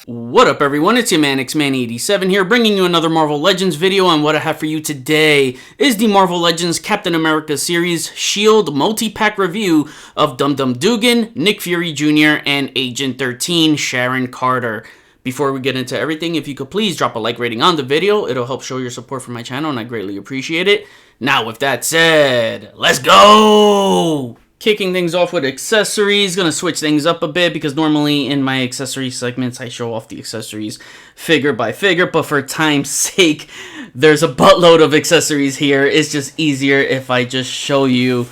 What up everyone, it's your man Xman87 here, bringing you another Marvel Legends video, and what I have for you today is the Marvel Legends Captain America series S.H.I.E.L.D. multi-pack review of Dum Dum Dugan, Nick Fury Jr., and Agent 13, Sharon Carter. Before we get into everything, if you could please drop a like rating on the video, it'll help show your support for my channel and I greatly appreciate it. Now with that said, let's go! Kicking things off with accessories, gonna switch things up a bit because normally in my accessory segments I show off the accessories figure by figure, but for time's sake there's a buttload of accessories here. It's just easier if I just show you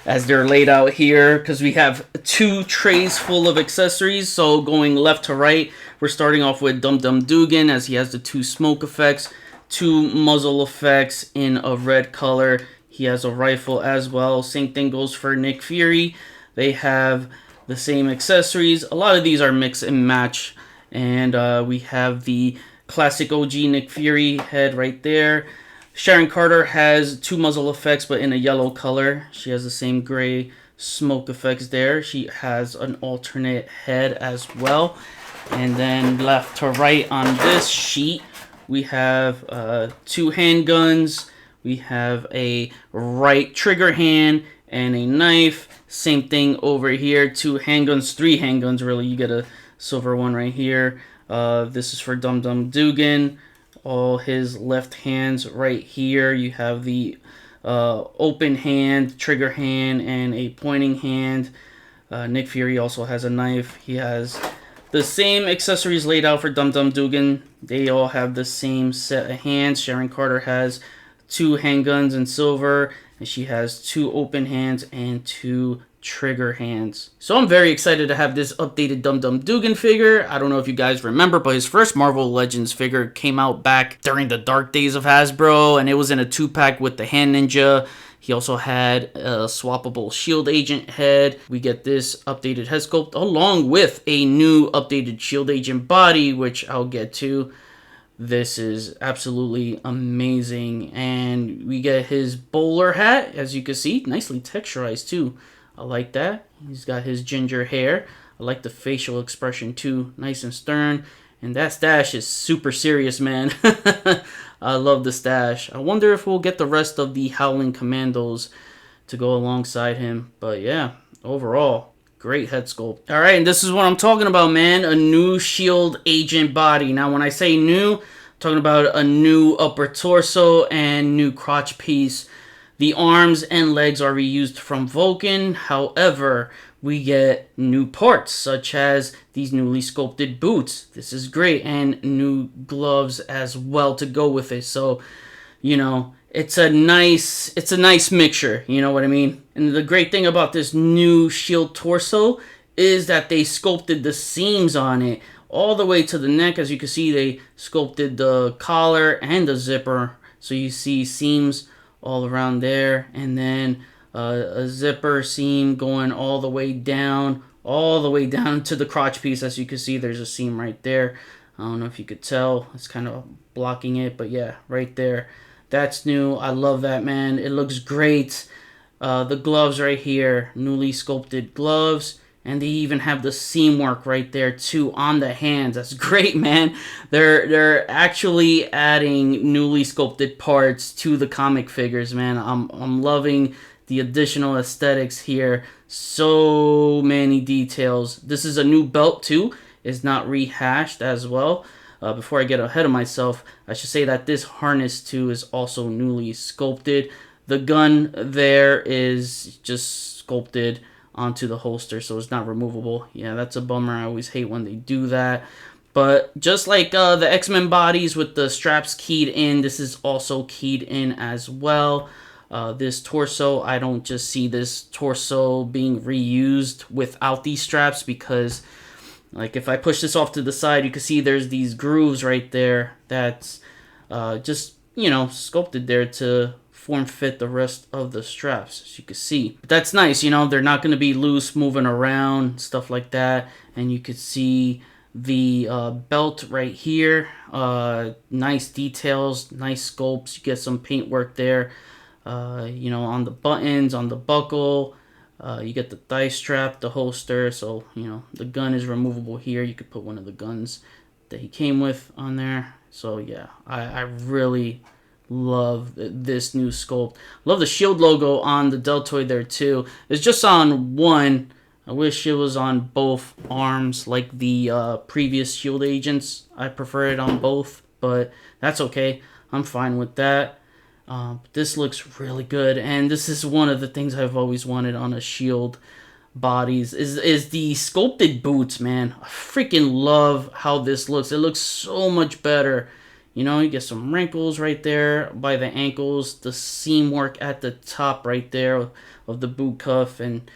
as they're laid out here because we have two trays full of accessories. So going left to right, we're starting off with Dum Dum Dugan as he has the two smoke effects, two muzzle effects in a red color. He has a rifle as well. Same thing goes for Nick Fury. They have the same accessories. A lot of these are mix and match. And we have the classic OG Nick Fury head right there. Sharon Carter has two muzzle effects, but in a yellow color. She has the same gray smoke effects there. She has an alternate head as well. And then left to right on this sheet, we have two handguns. We have a right trigger hand and a knife. Same thing over here. Two handguns, three handguns really. You get a silver one right here. This is for Dum Dum Dugan. All his left hands right here. You have the open hand, trigger hand, and a pointing hand. Nick Fury also has a knife. He has the same accessories laid out for Dum Dum Dugan. They all have the same set of hands. Sharon Carter has two handguns in silver, and she has two open hands and two trigger hands. So I'm very excited to have this updated Dum Dum Dugan figure. I don't know if you guys remember, but his first Marvel Legends figure came out back during the dark days of Hasbro, and it was in a 2-pack with the Hand Ninja. He also had a swappable S.H.I.E.L.D. agent head. We get this updated head sculpt along with a new updated S.H.I.E.L.D. agent body, which I'll get to. This is absolutely amazing. And we get his bowler hat, as you can see, nicely texturized too. I like that. He's got his ginger hair. I like the facial expression too, nice and stern. And that stash is super serious, man. I love the stash. I wonder if we'll get the rest of the Howling Commandos to go alongside him. But yeah, overall, great head sculpt. All right, and this is what I'm talking about, man. A new S.H.I.E.L.D. agent body. Now, when I say new, I'm talking about a new upper torso and new crotch piece. The arms and legs are reused from Vulcan. However, we get new parts, such as these newly sculpted boots. This is great. And new gloves as well to go with it. So, you know, it's a nice mixture, you know what I mean? And the great thing about this new S.H.I.E.L.D. torso is that they sculpted the seams on it all the way to the neck. As you can see, they sculpted the collar and the zipper. So you see seams all around there, and then a zipper seam going all the way down to the crotch piece. As you can see, there's a seam right there. I don't know if you could tell. It's kind of blocking it, but yeah, right there. That's new. I love that, man. It looks great. The gloves right here, newly sculpted gloves. And they even have the seam work right there too on the hands. That's great, man. They're actually adding newly sculpted parts to the comic figures, man. I'm loving the additional aesthetics here. So many details. This is a new belt too. It's not rehashed as well. Before I get ahead of myself, I should say that this harness too is also newly sculpted. The gun there is just sculpted onto the holster, so it's not removable. Yeah, that's a bummer. I always hate when they do that. But just like the X-Men bodies with the straps keyed in, this is also keyed in as well. This torso, I don't just see this torso being reused without these straps, because like if I push this off to the side, you can see there's these grooves right there that's just, you know, sculpted there to form fit the rest of the straps, as you can see. But that's nice, you know, they're not going to be loose moving around, stuff like that. And you could see the belt right here. Nice details, nice sculpts. You get some paint work there, you know, on the buttons, on the buckle. You get the thigh strap, the holster, so you know the gun is removable here. You could put one of the guns that he came with on there. So yeah, I really love this new sculpt. Love the S.H.I.E.L.D logo on the deltoid there too. It's just on one. I wish it was on both arms like the previous S.H.I.E.L.D agents. I prefer it on both, but that's okay. I'm fine with that. This looks really good, and this is one of the things I've always wanted on a S.H.I.E.L.D bodies is the sculpted boots, man. I freaking love how this looks. It looks so much better. You know, you get some wrinkles right there by the ankles, the seam work at the top right there of the boot cuff, and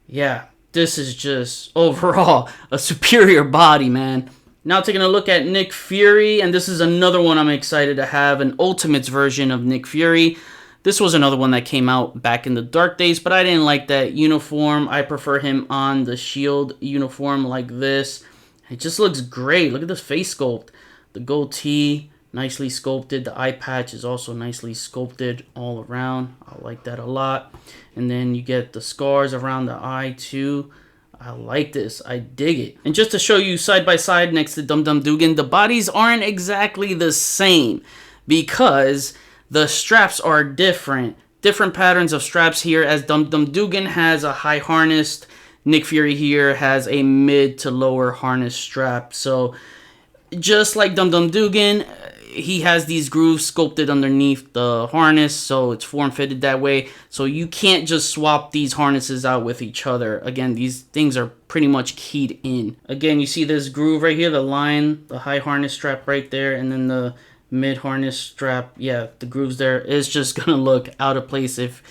yeah, this is just overall a superior body, man. Now taking a look at Nick Fury, and this is another one I'm excited to have, an Ultimates version of Nick Fury. This was another one that came out back in the dark days, but I didn't like that uniform. I prefer him on the S.H.I.E.L.D uniform like this. It just looks great. Look at this face sculpt. The goatee, nicely sculpted. The eye patch is also nicely sculpted all around. I like that a lot. And then you get the scars around the eye too. I like this. I dig it. And just to show you side by side next to Dum Dum Dugan, the bodies aren't exactly the same because the straps are different. Different patterns of straps here, as Dum Dum Dugan has a high harnessed. Nick Fury here has a mid to lower harness strap. So just like Dum Dum Dugan, he has these grooves sculpted underneath the harness, so it's form fitted that way. So you can't just swap these harnesses out with each other. Again, these things are pretty much keyed in. Again, you see this groove right here, the line, the high harness strap right there, and then the mid harness strap. Yeah, the grooves there is just gonna look out of place if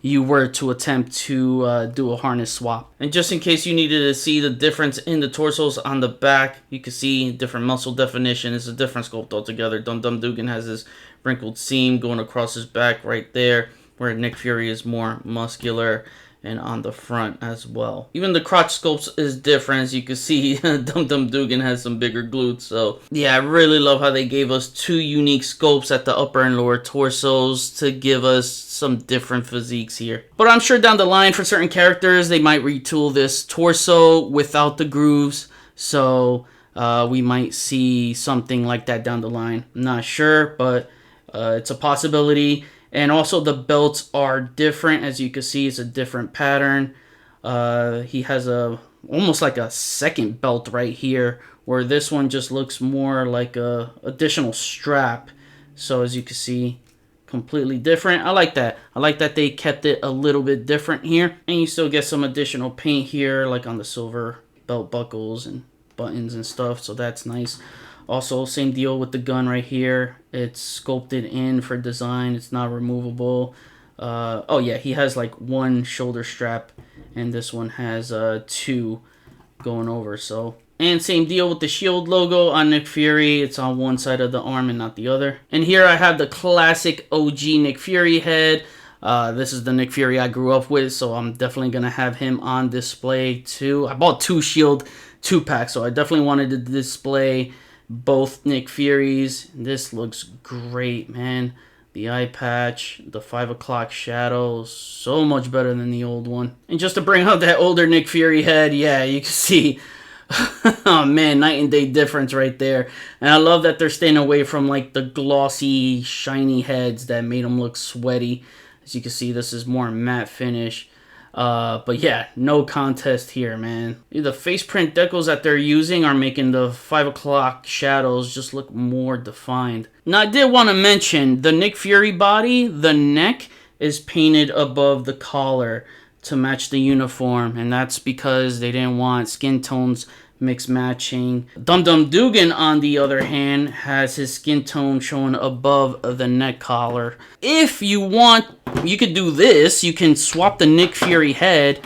you were to attempt to do a harness swap. And just in case you needed to see the difference in the torsos on the back, you can see different muscle definition. It's a different sculpt altogether. Dum Dum Dugan has this wrinkled seam going across his back right there, where Nick Fury is more muscular and on the front as well. Even the crotch sculpt is different. As you can see, Dum Dum Dugan has some bigger glutes. So yeah, I really love how they gave us two unique sculpts at the upper and lower torsos to give us some different physiques here. But I'm sure down the line for certain characters, they might retool this torso without the grooves. So we might see something like that down the line. I'm not sure, but it's a possibility. And also the belts are different. As you can see, it's a different pattern. He has almost like a second belt right here, where this one just looks more like a additional strap. So as you can see, completely different. I like that. I like that they kept it a little bit different here. And you still get some additional paint here, like on the silver belt buckles and buttons and stuff. So that's nice. Also, same deal with the gun right here. It's sculpted in for design. It's not removable. Oh yeah, he has like one shoulder strap, and this one has two going over. So, and same deal with the S.H.I.E.L.D logo on Nick Fury. It's on one side of the arm and not the other. And here I have the classic OG Nick Fury head. This is the Nick Fury I grew up with, so I'm definitely gonna have him on display too. I bought two S.H.I.E.L.D 2-packs, so I definitely wanted to display both Nick Furies. This looks great, man. The eye patch, the 5 o'clock shadow, so much better than the old one. And just to bring out that older Nick Fury head, yeah, you can see, oh man, night and day difference right there. And I love that they're staying away from like the glossy, shiny heads that made them look sweaty. As you can see, this is more matte finish. But yeah, no contest here, man. The face print decals that they're using are making the 5 o'clock shadows just look more defined. Now, I did want to mention the Nick Fury body, the neck is painted above the collar to match the uniform, and that's because they didn't want skin tones mix matching. Dum Dum Dugan, on the other hand, has his skin tone showing above the neck collar. If you want, you could do this. You can swap the Nick Fury head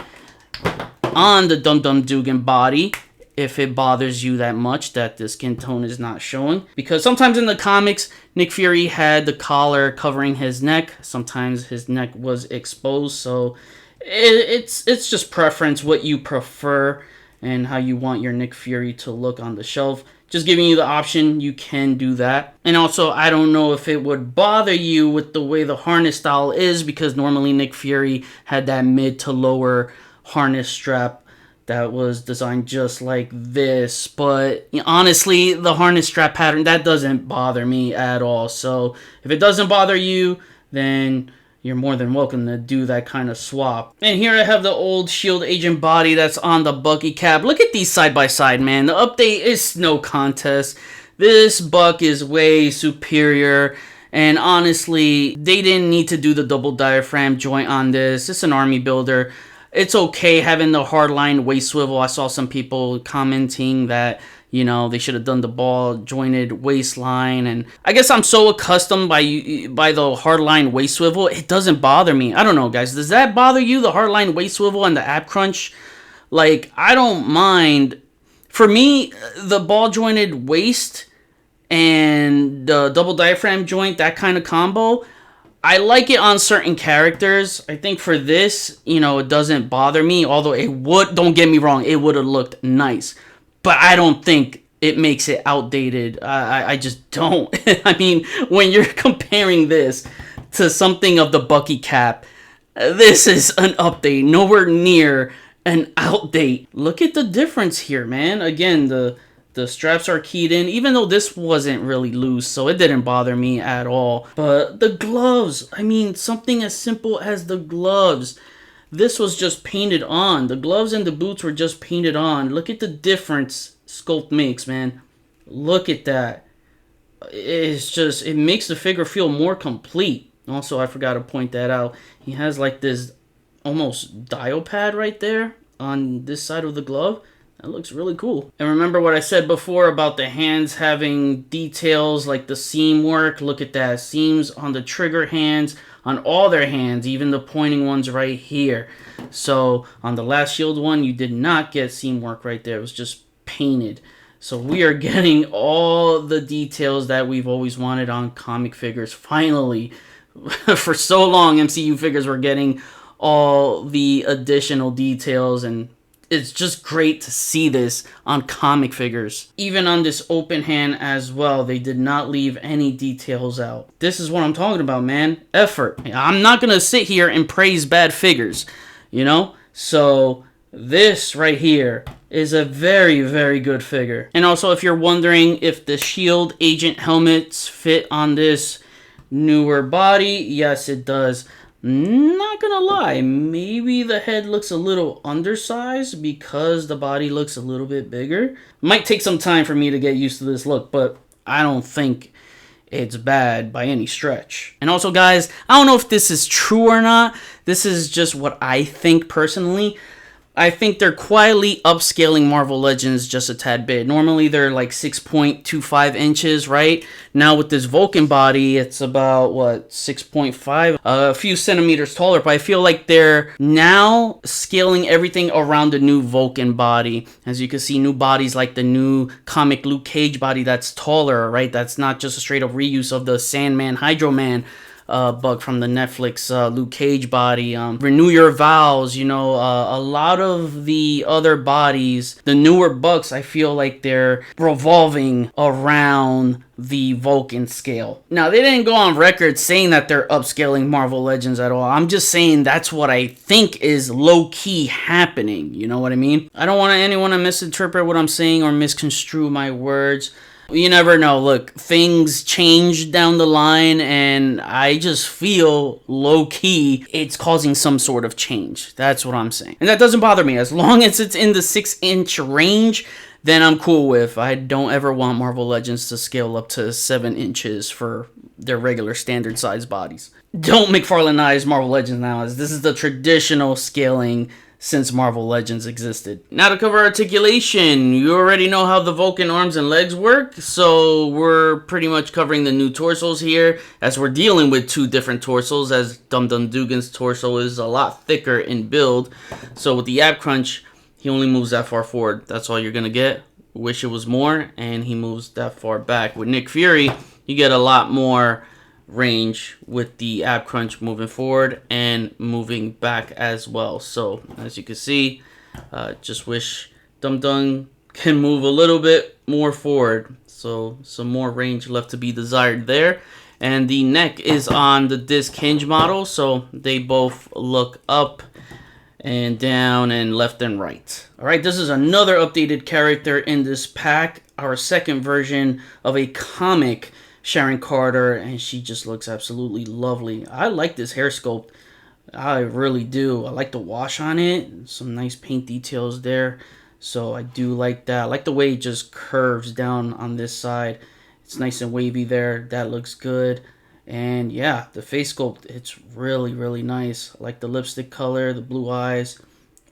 on the Dum Dum Dugan body if it bothers you that much that the skin tone is not showing. Because sometimes in the comics, Nick Fury had the collar covering his neck. Sometimes his neck was exposed. So it's just preference, what you prefer and how you want your Nick Fury to look on the shelf. Just giving you the option, you can do that. And also, I don't know if it would bother you with the way the harness style is, because normally Nick Fury had that mid to lower harness strap that was designed just like this. But honestly, the harness strap pattern, that doesn't bother me at all. So if it doesn't bother you, then you're more than welcome to do that kind of swap. And here I have the old S.H.I.E.L.D. agent body that's on the Bucky cap. Look at these side by side, man. The update is no contest. This Buck is way superior. And honestly, they didn't need to do the double diaphragm joint on this. It's an army builder. It's okay having the hardline waist swivel. I saw some people commenting that, you know, they should have done the ball jointed waistline. And I guess I'm so accustomed by the hardline waist swivel, it doesn't bother me. I don't know, guys. Does that bother you, the hardline waist swivel and the ab crunch? Like, I don't mind. For me, the ball jointed waist and the double diaphragm joint, that kind of combo, I like it on certain characters. I think for this, you know, it doesn't bother me. Although it would, don't get me wrong, it would have looked nice. But I don't think it makes it outdated. I just don't. I mean, when you're comparing this to something of the Bucky cap, this is an update. Nowhere near an outdate. Look at the difference here, man. Again, the straps are keyed in, even though this wasn't really loose, so it didn't bother me at all. But the gloves, I mean, something as simple as the gloves. This was just painted on. The gloves and the boots were just painted on. Look at the difference Sculpt makes, man. Look at that. It's just, it makes the figure feel more complete. Also, I forgot to point that out. He has like this almost dial pad right there on this side of the glove. That looks really cool. And remember what I said before about the hands having details like the seam work. Look at that. Seams on the trigger hands, on all their hands, even the pointing ones right here. So on the last S.H.I.E.L.D. one, you did not get seam work right there. It was just painted. So we are getting all the details that we've always wanted on comic figures. Finally, for so long, MCU figures were getting all the additional details, and it's just great to see this on comic figures. Even on this open hand as well, they did not leave any details out. This is what I'm talking about, man. Effort. I'm not going to sit here and praise bad figures, you know? So this right here is a very, very good figure. And also, if you're wondering if the S.H.I.E.L.D. agent helmets fit on this newer body, yes, it does. Not gonna lie, maybe the head looks a little undersized because the body looks a little bit bigger. Might take some time for me to get used to this look, but I don't think it's bad by any stretch. And also, guys, I don't know if this is true or not. This is just what I think personally. I think they're quietly upscaling Marvel Legends just a tad bit. Normally they're like 6.25 inches, right? Now with this Vulcan body, it's about, what, 6.5? A few centimeters taller, but I feel like they're now scaling everything around the new Vulcan body. As you can see, new bodies like the new comic Luke Cage body that's taller, right? That's not just a straight up reuse of the Sandman, Hydro Man bug from the Netflix Luke Cage body. Renew Your Vows, you know, a lot of the other bodies, the newer Bucks, I feel like they're revolving around the Vulcan scale. Now, they didn't go on record saying that they're upscaling Marvel Legends at all. I'm just saying that's what I think is low-key happening. You know what I mean? I don't want anyone to misinterpret what I'm saying or misconstrue my words. You never know. Look, things change down the line, and I just feel low-key it's causing some sort of change. That's what I'm saying. And that doesn't bother me. As long as it's in the 6-inch range, then I'm cool with. I don't ever want Marvel Legends to scale up to 7 inches for their regular standard size bodies. Don't McFarlane-ize Marvel Legends now, as this is the traditional scaling since Marvel Legends existed. Now to cover articulation, you already know how the Vulcan arms and legs work, so we're pretty much covering the new torsos here, as we're dealing with two different torsos, as Dum Dum Dugan's torso is a lot thicker in build. So with the ab crunch, he only moves that far forward. That's all you're gonna get. Wish it was more, and he moves that far back. With Nick Fury, you get a lot more range with the ab crunch moving forward and moving back as well. So as you can see, just wish Dum Dum can move a little bit more forward, so some more range left to be desired there. And the neck is on the disc hinge model, so they both look up and down and left and right. Alright, this is another updated character in this pack. Our second version of a comic Sharon Carter, and she just looks absolutely lovely. I like this hair sculpt. I really do. I like the wash on it. Some nice paint details there. So I do like that. I like the way it just curves down on this side. It's nice and wavy there. That looks good. And yeah, the face sculpt, it's really, really nice. I like the lipstick color, the blue eyes,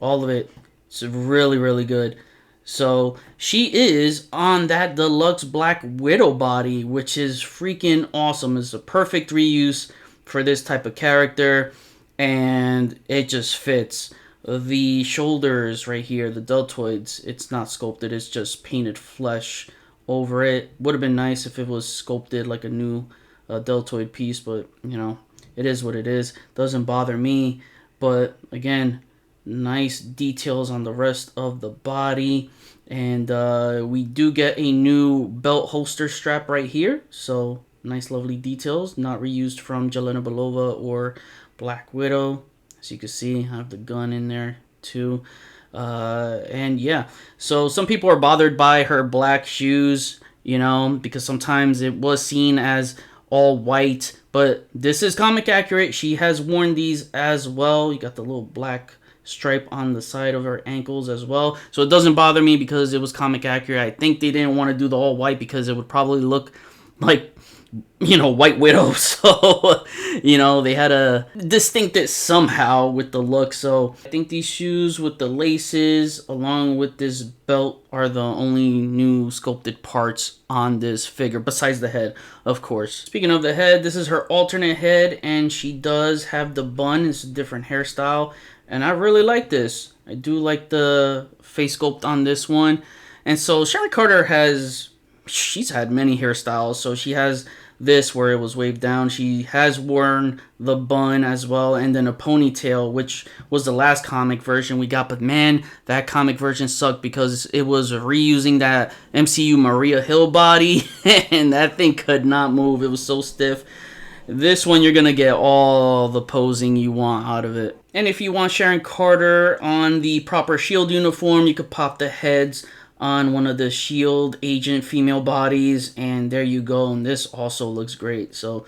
all of it. It's really, really good. So she is on that deluxe Black Widow body, which is freaking awesome. It's a perfect reuse for this type of character, and it just fits. The shoulders right here, the deltoids, it's not sculpted, it's just painted flesh over it. Would have been nice if it was sculpted like a new deltoid piece, but you know, it is what it is. Doesn't bother me, but again, nice details on the rest of the body. And we do get a new belt holster strap right here, so nice lovely details, not reused from Jelena Belova or Black Widow. As you can see, I have the gun in there too. And yeah, so some people are bothered by her black shoes, you know, because sometimes it was seen as all white, but this is comic accurate. She has worn these as well. You got the little black stripe on the side of her ankles as well, so it doesn't bother me because it was comic accurate. I think they didn't want to do the all white because it would probably look like, you know, White Widow. So, you know, they had to distinct it somehow with the look. So I think these shoes with the laces along with this belt are the only new sculpted parts on this figure, besides the head, of course. Speaking of the head, this is her alternate head, and she does have the bun. It's a different hairstyle, and I really like this. I do like the face sculpt on this one. And so Sharon Carter she's had many hairstyles. So she has this where it was waved down. She has worn the bun as well, and then a ponytail, which was the last comic version we got. But man, that comic version sucked because it was reusing that MCU Maria Hill body, and that thing could not move. It was so stiff. This one, you're going to get all the posing you want out of it. And if you want Sharon Carter on the proper S.H.I.E.L.D. uniform, you could pop the heads on one of the S.H.I.E.L.D. agent female bodies, and there you go. And this also looks great. So,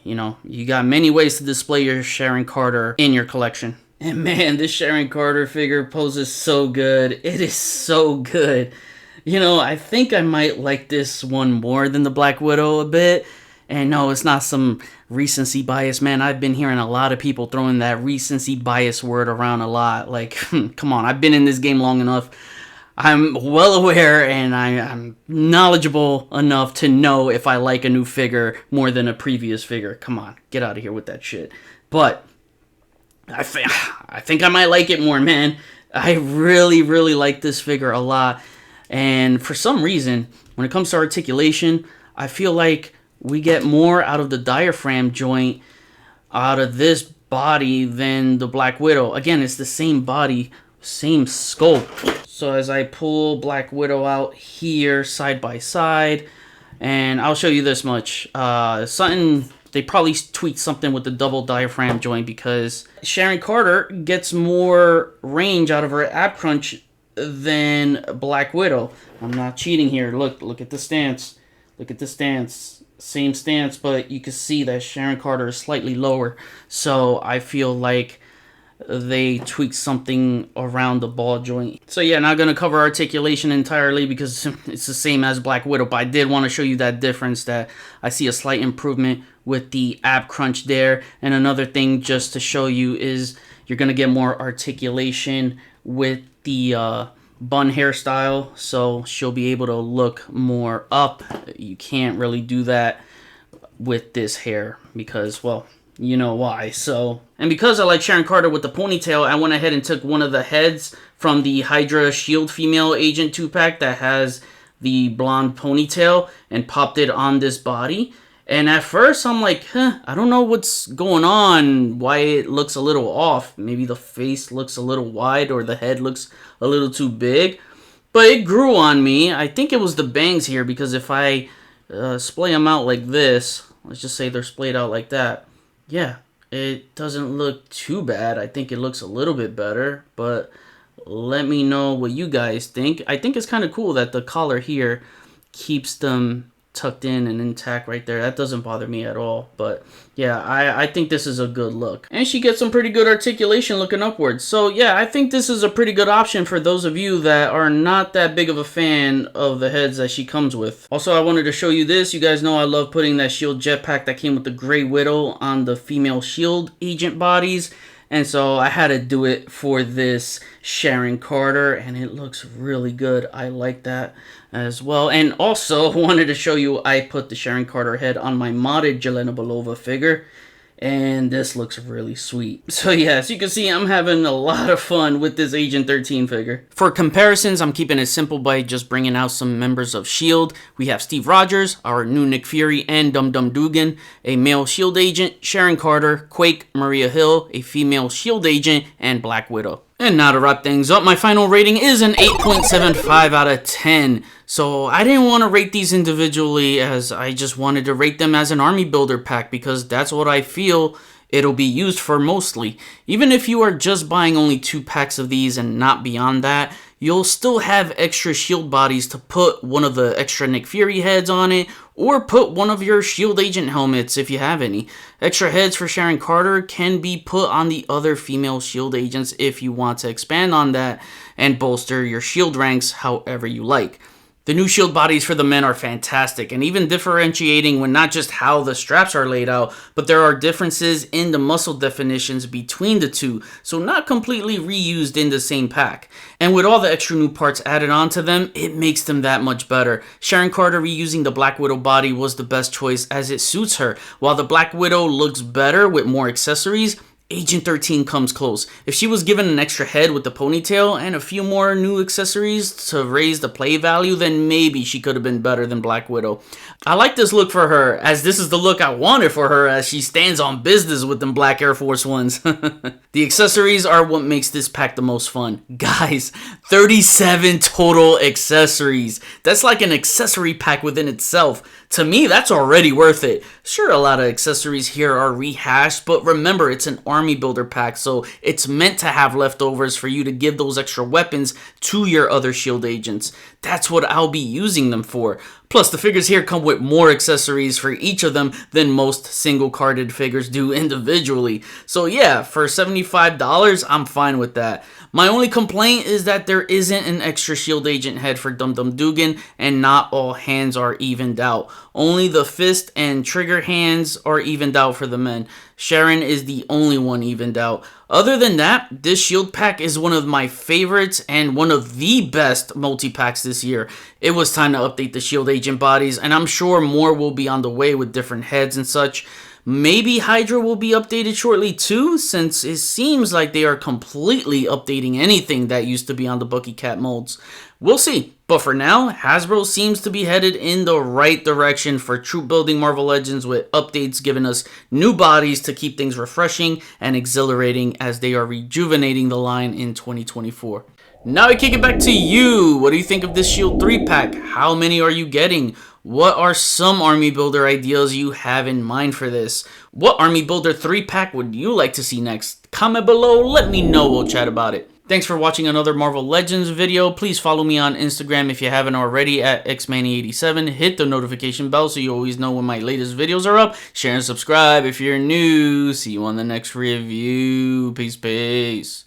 you know, you got many ways to display your Sharon Carter in your collection. And man, this Sharon Carter figure poses so good. It is so good. You know, I think I might like this one more than the Black Widow a bit. And no, it's not some recency bias, man. I've been hearing a lot of people throwing that recency bias word around a lot. Like, come on, I've been in this game long enough. I'm well aware and I'm knowledgeable enough to know if I like a new figure more than a previous figure. Come on, get out of here with that shit. But I think I might like it more, man. I really, really like this figure a lot. And for some reason, when it comes to articulation, I feel like we get more out of the diaphragm joint out of this body than the Black Widow. Again, it's the same body, same sculpt. So as I pull Black Widow out here side by side, and I'll show you this much. They probably tweaked something with the double diaphragm joint because Sharon Carter gets more range out of her ab crunch than Black Widow. I'm not cheating here. Look at the stance. Look at the stance. Same stance, but you can see that Sharon Carter is slightly lower. So I feel like they tweaked something around the ball joint. So yeah, not going to cover articulation entirely because it's the same as Black Widow, but I did want to show you that difference, that I see a slight improvement with the ab crunch there. And another thing just to show you is you're going to get more articulation with the bun hairstyle, so she'll be able to look more up. You can't really do that with this hair because, well, you know why. So, and because I like Sharon Carter with the ponytail, I went ahead and took one of the heads from the Hydra S.H.I.E.L.D. female agent 2-pack that has the blonde ponytail and popped it on this body. And at first I'm like, I don't know what's going on, why it looks a little off. Maybe the face looks a little wide or the head looks a little too big. But it grew on me. I think it was the bangs here, because if I splay them out like this, let's just say they're splayed out like that. Yeah, it doesn't look too bad. I think it looks a little bit better, but let me know what you guys think. I think it's kind of cool that the collar here keeps them tucked in and intact right there. That doesn't bother me at all. But yeah, I think this is a good look. And she gets some pretty good articulation looking upwards. So yeah, I think this is a pretty good option for those of you that are not that big of a fan of the heads that she comes with. Also, I wanted to show you this. You guys know I love putting that S.H.I.E.L.D jetpack that came with the Grey Widow on the female S.H.I.E.L.D agent bodies. And so I had to do it for this Sharon Carter, and it looks really good. I like that as well. And also wanted to show you, I put the Sharon Carter head on my modded Jelena Belova figure, and this looks really sweet. So yeah, as you can see, I'm having a lot of fun with this Agent 13 figure. For comparisons, I'm keeping it simple by just bringing out some members of S.H.I.E.L.D. We have Steve Rogers, our new Nick Fury, and Dum Dum Dugan, a male S.H.I.E.L.D. agent, Sharon Carter, Quake, Maria Hill, a female S.H.I.E.L.D. agent, and Black Widow. And now to wrap things up, my final rating is an 8.75 out of 10. So I didn't want to rate these individually, as I just wanted to rate them as an army builder pack, because that's what I feel it'll be used for mostly. Even if you are just buying only 2 packs of these and not beyond that, you'll still have extra S.H.I.E.L.D. bodies to put one of the extra Nick Fury heads on it, or put one of your S.H.I.E.L.D. agent helmets if you have any. Extra heads for Sharon Carter can be put on the other female S.H.I.E.L.D. agents if you want to expand on that and bolster your S.H.I.E.L.D. ranks however you like. The new S.H.I.E.L.D. bodies for the men are fantastic, and even differentiating when not just how the straps are laid out, but there are differences in the muscle definitions between the two, so not completely reused in the same pack. And with all the extra new parts added onto them, it makes them that much better. Sharon Carter reusing the Black Widow body was the best choice as it suits her. While the Black Widow looks better with more accessories, Agent 13 comes close. If she was given an extra head with the ponytail and a few more new accessories to raise the play value, then maybe she could have been better than Black Widow. I like this look for her, as this is the look I wanted for her as she stands on business with them black Air Force Ones. The accessories are what makes this pack the most fun. Guys, 37 total accessories. That's like an accessory pack within itself. To me, that's already worth it. Sure, a lot of accessories here are rehashed, but remember, it's an army builder pack, so it's meant to have leftovers for you to give those extra weapons to your other S.H.I.E.L.D. agents. That's what I'll be using them for. Plus, the figures here come with more accessories for each of them than most single-carded figures do individually. So yeah, for $75, I'm fine with that. My only complaint is that there isn't an extra S.H.I.E.L.D. agent head for Dum Dum Dugan, and not all hands are evened out. Only the fist and trigger hands are evened out for the men. Sharon is the only one evened out. Other than that, this S.H.I.E.L.D. pack is one of my favorites and one of the best multi-packs this year. It was time to update the S.H.I.E.L.D. agent bodies, and I'm sure more will be on the way with different heads and such. Maybe Hydra will be updated shortly too, since it seems like they are completely updating anything that used to be on the Bucky Cat molds. We'll see, but for now, Hasbro seems to be headed in the right direction for troop building Marvel Legends, with updates giving us new bodies to keep things refreshing and exhilarating as they are rejuvenating the line in 2024. Now I kick it back to you. What do you think of this S.H.I.E.L.D. 3-pack? How many are you getting? What are some army builder ideas you have in mind for this? What army builder 3-pack would you like to see next? Comment below, let me know, we'll chat about it. Thanks for watching another Marvel Legends video. Please follow me on Instagram if you haven't already at xmanny87. Hit the notification bell so you always know when my latest videos are up. Share and subscribe if you're new. See you on the next review. Peace, peace.